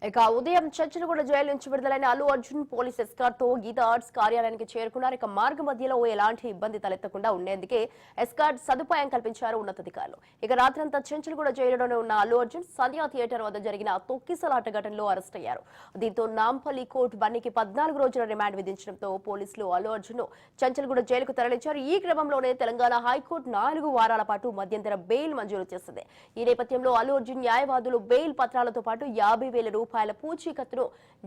ఇక ఉదయం చంచలగూడ జైలు నుంచి విడుదలైన అల్లు అర్జున్ పోలీస్ ఎస్కార్ట్ తో గీతా ఆర్ట్స్ కార్యాలయానికి చేరుకున్నారు. ఇక మార్గ మధ్యలో ఎలాంటి ఇబ్బంది తలెత్తకుండా ఉండేందుకే ఎస్కార్ట్ సదుపాయం కల్పించారు ఉన్నతాధికారులు. ఇక రాత్రంతా చంచలగూడ జైలులోనే ఉన్న అల్లు అర్జున్ సంధ్యా థియేటర్ వద్ద జరిగిన తొక్కిసలాట ఘటనలో అరెస్ట్ అయ్యారు. దీంతో నాంపల్లి కోర్టు బన్నీకి 14 రోజుల రిమాండ్ విధించడంతో పోలీసులు అల్లు అర్జున్ ను చంచలగూడ జైలుకు తరలించారు. ఈ క్రమంలోనే తెలంగాణ హైకోర్టు 4 వారాల పాటు మధ్యంతర బెయిల్ మంజూరు చేసింది. ఈ నేపథ్యంలో అల్లు అర్జున్ న్యాయవాదులు బెయిల్ పత్రాలతో పాటు 50,000 రూపాయల పూచీకత్తును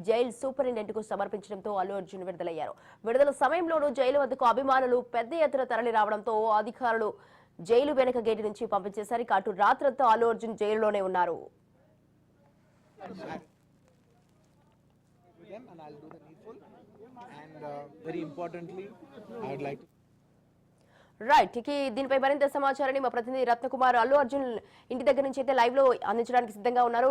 జైలు సూపరింటెండెంట్ కు సమర్పించడంతో అల్లు అర్జున్ విడుదలయ్యారు. విడుదల సమయంలోనూ జైలు వద్దకు అభిమానులు పెద్ద ఎత్తున తరలి రావడంతో అధికారులు జైలు వెనక గేటు నుంచి పంపించేశారు. అటు రాత్రంతా అల్లు అర్జున్ జైలులోనే ఉన్నారు. రైట్, దీనిపై మరింత సమాచారాన్ని మా ప్రతినిధి రత్నకుమార్ అల్లు అర్జున్ ఇంటి దగ్గర నుంచి అయితే లైవ్ లో అందించడానికి సిద్ధంగా ఉన్నారు.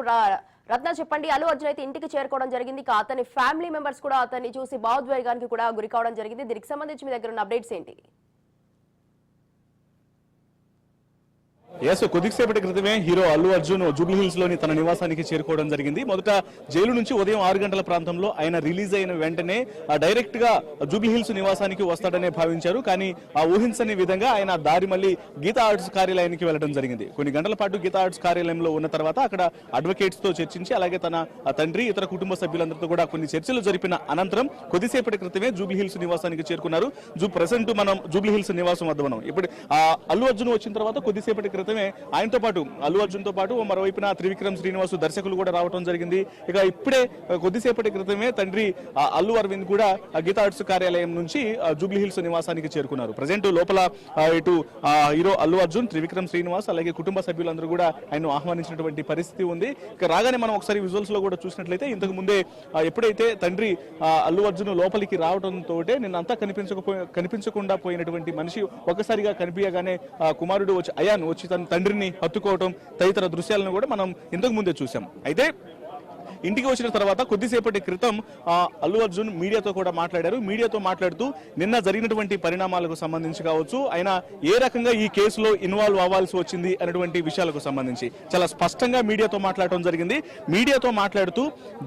రత్న, చెప్పండి, అల్లు అర్జున్ అయితే ఇంటికి చేరుకోవడం జరిగింది. అతని ఫ్యామిలీ మెంబర్స్ కూడా అతన్ని చూసి భావోద్వేగానికి కూడా గురి కావడం జరిగింది. దీనికి సంబంధించి మీ దగ్గర ఉన్న అప్డేట్స్ ఏంటి? కొద్దిసేపటి క్రితమే hero Allu Arjun Jubilee hills లోని తన నివాసానికి చేరుకోవడం జరిగింది. మొదట జైలు నుంచి ఉదయం 6 గంటల ప్రాంతంలో ఆయన రిలీజ్ అయిన వెంటనే డైరెక్ట్ గా జూబ్లీ హిల్స్ నివాసానికి వస్తాడనే భావించారు. కానీ ఆ ఊహించని విధంగా ఆయన దారి మళ్లీ గీతా ఆర్ట్స్ కార్యాలయానికి వెళ్లడం జరిగింది. కొన్ని గంటల పాటు గీతా ఆర్ట్స్ కార్యాలయంలో ఉన్న తర్వాత అక్కడ అడ్వకేట్స్ తో చర్చించి అలాగే తన తండ్రి ఇతర కుటుంబ సభ్యులందరితో కూడా కొన్ని చర్చలు జరిపిన అనంతరం కొద్దిసేపటి క్రితమే జూబ్లీ హిల్స్ నివాసానికి చేరుకున్నారు. ప్రెసెంట్ మనం జూబ్లీ హిల్స్ నివాసం వద్ద ఉన్నాం. ఇప్పుడు అల్లు అర్జున్ వచ్చిన తర్వాత కొద్దిసేపటి క్రితమే ఆయనతో పాటు అల్లు అర్జున్ తో పాటు మరోవైపున త్రివిక్రమ్ శ్రీనివాసు దర్శకులు కూడా రావడం జరిగింది. ఇక ఇప్పుడే కొద్దిసేపటి క్రితమే తండ్రి అల్లు అరవింద్ కూడా గీతా ఆర్ట్స్ కార్యాలయం నుంచి జూబ్లీ హిల్స్ నివాసానికి చేరుకున్నారు. ప్రజెంట్ లోపల ఇటు హీరో అల్లు అర్జున్, త్రివిక్రమ్ శ్రీనివాస్ అలాగే కుటుంబ సభ్యులందరూ కూడా ఆయన ఆహ్వానించినటువంటి పరిస్థితి ఉంది. ఇక రాగానే మనం ఒకసారి విజువల్స్ లో కూడా చూసినట్లయితే ఇంతకు ముందే ఎప్పుడైతే తండ్రి అల్లు అర్జున్ లోపలికి రావడంతో నిన్నంతా కనిపించకుండా పోయినటువంటి మనిషి ఒక్కసారిగా కనిపించగానే కుమారుడు వచ్చి అయాన్ వచ్చి తన తండ్రిని హత్తుకోవటం తదితర దృశ్యాలను కూడా మనం ఇంతకు ముందే చూసాం. అయితే ఇంటికి వచ్చిన తర్వాత కొద్దిసేపటి క్రితం అల్లు అర్జున్ మీడియాతో కూడా మాట్లాడారు. మీడియాతో మాట్లాడుతూ నిన్న జరిగినటువంటి పరిణామాలకు సంబంధించి కావచ్చు, ఆయన ఏ రకంగా ఈ కేసులో ఇన్వాల్వ్ అవ్వాల్సి వచ్చింది అనేటువంటి విషయాలకు సంబంధించి చాలా స్పష్టంగా మీడియాతో మాట్లాడటం జరిగింది. మీడియాతో మాట్లాడుతూ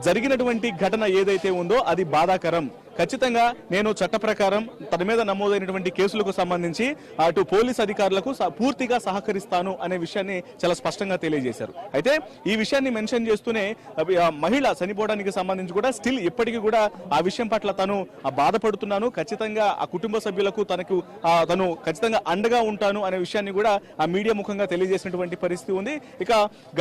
జరిగినటువంటి ఘటన ఏదైతే ఉందో అది బాధాకరం. ఖచ్చితంగా నేను చట్ట ప్రకారం తన మీద నమోదైనటువంటి కేసులకు సంబంధించి అటు పోలీస్ అధికారులకు పూర్తిగా సహకరిస్తాను అనే విషయాన్ని చాలా స్పష్టంగా తెలియజేశారు. అయితే ఈ విషయాన్ని మెన్షన్ చేస్తూనే మహిళ చనిపోవడానికి సంబంధించి కూడా స్టిల్ ఇప్పటికీ కూడా ఆ విషయం పట్ల తను బాధపడుతున్నాను, ఖచ్చితంగా ఆ కుటుంబ సభ్యులకు తను ఖచ్చితంగా అండగా ఉంటాను అనే విషయాన్ని కూడా ఆ మీడియా ముఖంగా తెలియజేసినటువంటి పరిస్థితి ఉంది. ఇక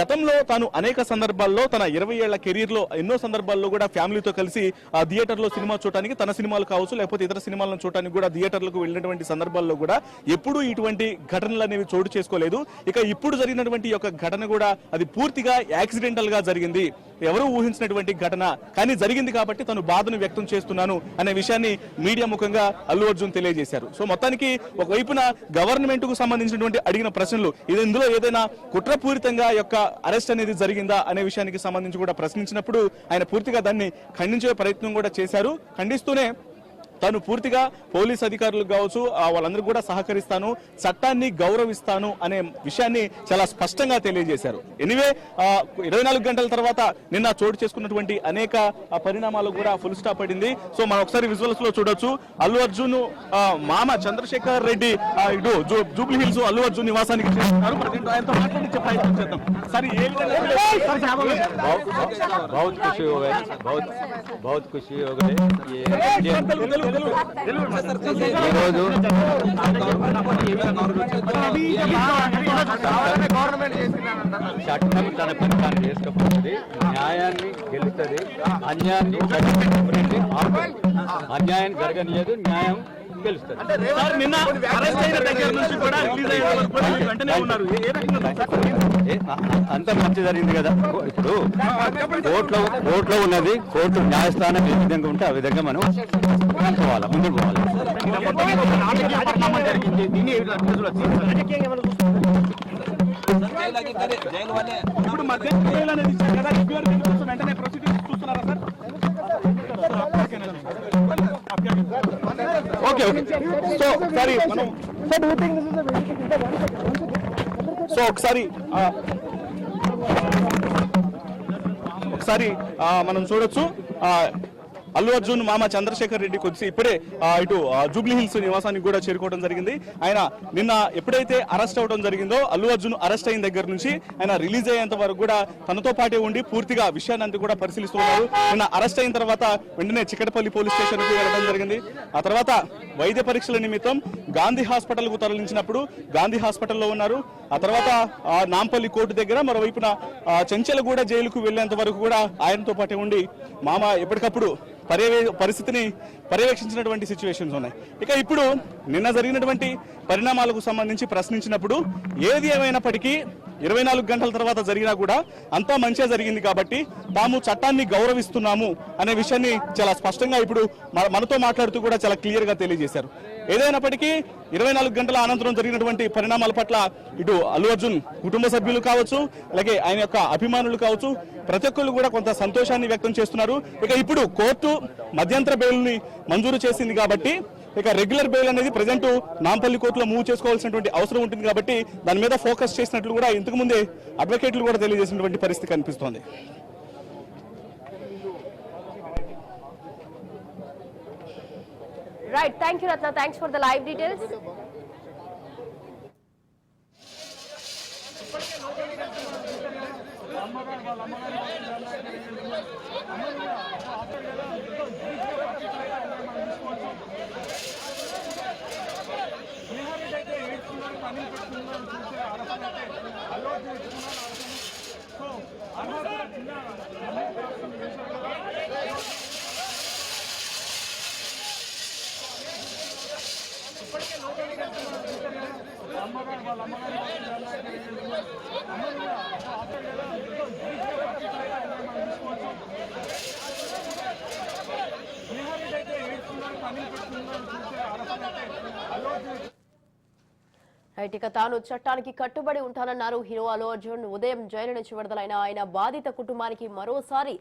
గతంలో తాను అనేక సందర్భాల్లో తన 20 ఏళ్ల కెరీర్ లో ఎన్నో సందర్భాల్లో కూడా ఫ్యామిలీతో కలిసి ఆ థియేటర్ లో సినిమా చూడటానికి, తన సినిమాలు కావచ్చు లేకపోతే ఇతర సినిమాలను చూడటానికి కూడా థియేటర్లకు వెళ్ళినటువంటి సందర్భాల్లో కూడా ఎప్పుడూ ఇటువంటి ఘటనలు అనేవి చోటు చేసుకోలేదు. ఇక ఇప్పుడు జరిగినటువంటి యొక్క ఘటన కూడా అది పూర్తిగా యాక్సిడెంటల్ గా జరిగింది, ఎవరూ ఊహించినటువంటి ఘటన, కానీ జరిగింది కాబట్టి తను బాధను వ్యక్తం చేస్తున్నాను అనే విషయాన్ని మీడియా ముఖంగా అల్లు అర్జున్ తెలియజేశారు. సో మొత్తానికి ఒకవైపున గవర్నమెంట్ కు సంబంధించినటువంటి అడిగిన ప్రశ్నలు ఇందులో ఏదైనా కుట్రపూరితంగా యొక్క అరెస్ట్ అనేది జరిగిందా అనే విషయానికి సంబంధించి కూడా ప్రశ్నించినప్పుడు ఆయన పూర్తిగా దాన్ని ఖండించే ప్రయత్నం కూడా చేశారు. ఖండిస్తూనే తాను పూర్తిగా పోలీస్ అధికారులకు కావచ్చు వాళ్ళందరూ కూడా సహకరిస్తాను, చట్టాన్ని గౌరవిస్తాను అనే విషయాన్ని చాలా స్పష్టంగా తెలియజేశారు. ఎనివే 24 గంటల తర్వాత నిన్న చోటు చేసుకున్నటువంటి అనేక పరిణామాలు కూడా ఫుల్ స్టాప్ పడింది. సో మనం ఒకసారి విజువల్స్ లో చూడొచ్చు. అల్లు అర్జున్ మామ చంద్రశేఖర్ రెడ్డి ఇటు జూబ్లీ హిల్స్ అల్లు అర్జున్ నివాసానికి చేస్తున్నారు. ప్రజెంట్ ఆయనతో మాట్లాడించే ప్రయత్నం చేద్దాం. సరే, ఏ విధంగా बहुत खुशी हो गई చట్టం తన పని తాను చేసుకపోతుంది, న్యాయాన్ని గెలుస్తుంది, అన్యాయాన్ని అన్యాయం జరగలేదు, న్యాయం గెలుస్తుంది. అంత మంచి జరిగింది కదా. ఇప్పుడు కోర్టులో ఉన్నది, కోర్టు న్యాయస్థానం ఏ విధంగా ఉంటే ఆ విధంగా మనం పోవాలి, ముందుకు పోవాలి. ఇప్పుడు మధ్య వెంటనే ప్రొసీడింగ్స్ చూస్తున్నారా సార్? Okay okay. సో ఒకసారి మనం ఒకసారి మనం చూడొచ్చు అల్లు అర్జున్ మామ చంద్రశేఖర్ రెడ్డి కొద్ది ఇప్పుడే ఇటు జూబ్లీ హిల్స్ నివాసానికి కూడా చేరుకోవడం జరిగింది. ఆయన నిన్న ఎప్పుడైతే అరెస్ట్ అవడం జరిగిందో అల్లు అర్జున్ అరెస్ట్ అయిన దగ్గర నుంచి ఆయన రిలీజ్ అయ్యేంత వరకు కూడా తనతో పాటే ఉండి పూర్తిగా విషయాన్ని అంతా కూడా పరిశీలిస్తున్నారు. నిన్న అరెస్ట్ అయిన తర్వాత వెంటనే చిక్కటపల్లి పోలీస్ స్టేషన్ కు వెళ్ళడం జరిగింది. ఆ తర్వాత వైద్య పరీక్షల నిమిత్తం గాంధీ హాస్పిటల్ కు తరలించినప్పుడు గాంధీ హాస్పిటల్లో ఉన్నారు. ఆ తర్వాత నాంపల్లి కోర్టు దగ్గర మరోవైపున చెంచలగూడ జైలుకు వెళ్లేంత వరకు కూడా ఆయనతో పాటే ఉండి మామ ఎప్పటికప్పుడు పరిస్థితిని పర్యవేక్షించినటువంటి సిచ్యువేషన్స్ ఉన్నాయి. ఇక ఇప్పుడు నిన్న జరిగినటువంటి పరిణామాలకు సంబంధించి ప్రశ్నించినప్పుడు ఏది ఏమైనప్పటికీ 24 గంటల తర్వాత జరిగినా కూడా అంతా మంచిగా జరిగింది కాబట్టి తాము చట్టాన్ని గౌరవిస్తున్నాము అనే విషయాన్ని చాలా స్పష్టంగా ఇప్పుడు మనతో మాట్లాడుతూ కూడా చాలా క్లియర్ గా తెలియజేశారు. ఏదైనప్పటికీ 24 గంటల అనంతరం జరిగినటువంటి పరిణామాల పట్ల ఇటు అల్లు అర్జున్ కుటుంబ సభ్యులు కావచ్చు, అలాగే ఆయన యొక్క అభిమానులు కావచ్చు, ప్రతి ఒక్కరు కూడా కొంత సంతోషాన్ని వ్యక్తం చేస్తున్నారు. ఇక ఇప్పుడు కోర్టు మధ్యంతర బెయిల్ని మంజూరు చేసింది కాబట్టి ఇక రెగ్యులర్ బెయిల్ అనేది ప్రజెంట్ నాంపల్లి కోర్టులో మూవ్ చేసుకోవాల్సినటువంటి అవసరం ఉంటుంది కాబట్టి దాని మీద ఫోకస్ చేసినట్లు కూడా ఇంతకు ముందే అడ్వకేట్లు కూడా తెలియజేసినటువంటి పరిస్థితి కనిపిస్తోంది. Right, thank you Ratna, thanks for the live details. Right, ఇక తాను చట్టానికి కట్టుబడి ఉంటానన్నారు హీరో అల్లు అర్జున్. ఉదయం జైలు నుంచి విడుదలైన ఆయన బాధిత కుటుంబానికి మరోసారి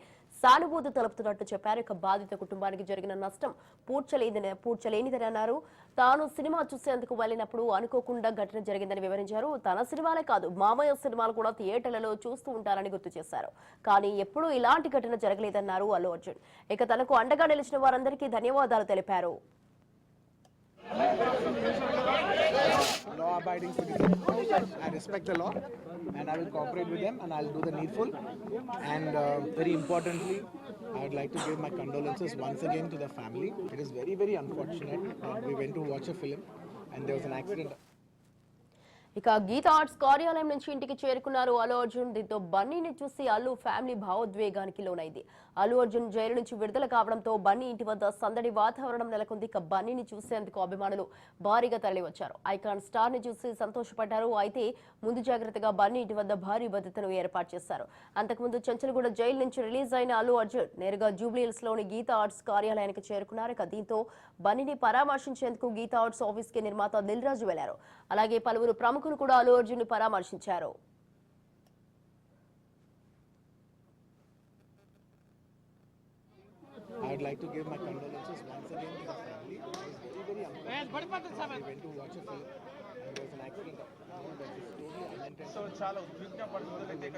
సానుభూతి తెలుపుతున్నట్టు చెప్పారు. ఇక బాధిత కుటుంబానికి జరిగిన నష్టం పూడ్చలేనిదని అన్నారు. తాను సినిమా చూసేందుకు వెళ్ళినప్పుడు అనుకోకుండా ఘటన జరిగిందని వివరించారు. తన సినిమాలే కాదు, మామయ్య సినిమాలు కూడా థియేటర్లలో చూస్తూ ఉంటారని గుర్తు చేశారు. కానీ ఎప్పుడూ ఇలాంటి ఘటన జరగలేదన్నారు అల్లు అర్జున్. ఇక తనకు అండగా నిలిచిన వారందరికీ ధన్యవాదాలు తెలిపారు. Law-abiding citizen. I respect the law, and I will cooperate with them, and I'll do the needful. And very importantly, I would like to give my condolences once again to the family. It is very, very unfortunate that we went to watch a film, and there was an accident. ఇక Gita arts కార్యాలయం నుంచి ఇంటికి చేరుకున్నారు అల్లు అర్జున్. దీంతో బన్నీని చూసి Allu family భావోద్వేగానికి లోనైంది. Allu Arjun jail నుంచి విడుదల కావడంతో బన్నీ ఇంటి వద్ద సందడి వాతావరణం నెలకొంది. ఇక బన్నీని చూసేందుకు అభిమానులు భారీగా తరలివచ్చారు. ఐకాన్ స్టార్ ని చూసి సంతోషపడ్డారు. అయితే ముందు జాగ్రత్తగా బన్నీ ఇంటి వద్ద భారీ భద్రతను ఏర్పాటు చేశారు. అంతకుముందు చెంచల్గూడ జైలు నుంచి రిలీజ్ అయిన అల్లు అర్జున్ నేరుగా జూబ్లీ హిల్స్ లోని గీతా ఆర్ట్స్ కార్యాలయానికి చేరుకున్నారు. ఇక దీంతో బన్నీని పరామర్శించేందుకు గీతా ఆర్ట్స్ ఆఫీస్ కి నిర్మాత దిల్ రాజు వెళ్లారు. అలాగే పలువురు ప్రముఖులు కూడా అల్లు అర్జున్ ని పరామర్శించారు. I would like to give my condolences once again to the family. It was very, very unfortunate. We went to watch a film, and there was an accident. That is totally unintentional. So, chala udvikna paduthundi.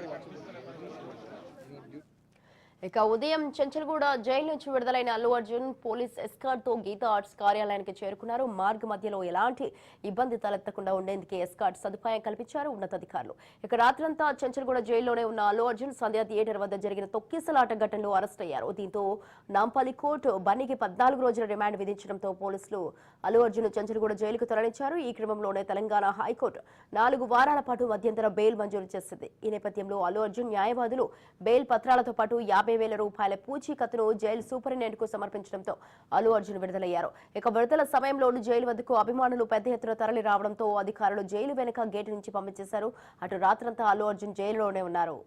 ఇక ఉదయం Chanchalguda jail నుంచి విడుదలైన Allu Arjun police escort తో Gita arts కార్యాలయానికి చేరుకున్నారు. మార్గ మధ్యలో ఎలాంటి ఇబ్బంది తలెత్తకుండా ఉండేందుకు ఎస్కార్ట్ సదుపాయం కల్పించారు ఉన్నతాధికారులు. ఇక రాత్రంతా చెంచల్గూడ జైల్లోనే ఉన్న అల్లు అర్జున్ సంధ్యా థియేటర్ వద్ద జరిగిన తొక్కిసలాట ఘటనలో అరెస్ట్ అయ్యారు. దీంతో నాంపల్లి కోర్టు బన్నీకి 14 రోజుల రిమాండ్ విధించడంతో పోలీసులు అల్లు అర్జున్ చెంచల్గూడ జైలుకు తరలించారు. ఈ క్రమంలోనే తెలంగాణ హైకోర్టు 4 వారాల పాటు మధ్యంతర బెయిల్ మంజూరు చేసింది. ఈ నేపథ్యంలో అల్లు అర్జున్ న్యాయవాదులు బెయిల్ పత్రాలతో పాటు 50,000 రూపాయల పూచీకత్తును జైలు సూపరింటెండెంట్ కు సమర్పించడంతో అల్లు అర్జున్ విడుదలయ్యారు. ఇక విడుదల సమయంలోనూ జైలు వద్దకు అభిమానులు పెద్ద ఎత్తున తరలి రావడంతో అధికారులు జైలు వెనుక గేటు నుంచి పంపించేశారు. అటు రాత్రంతా అల్లు అర్జున్ జైలులోనే ఉన్నారు.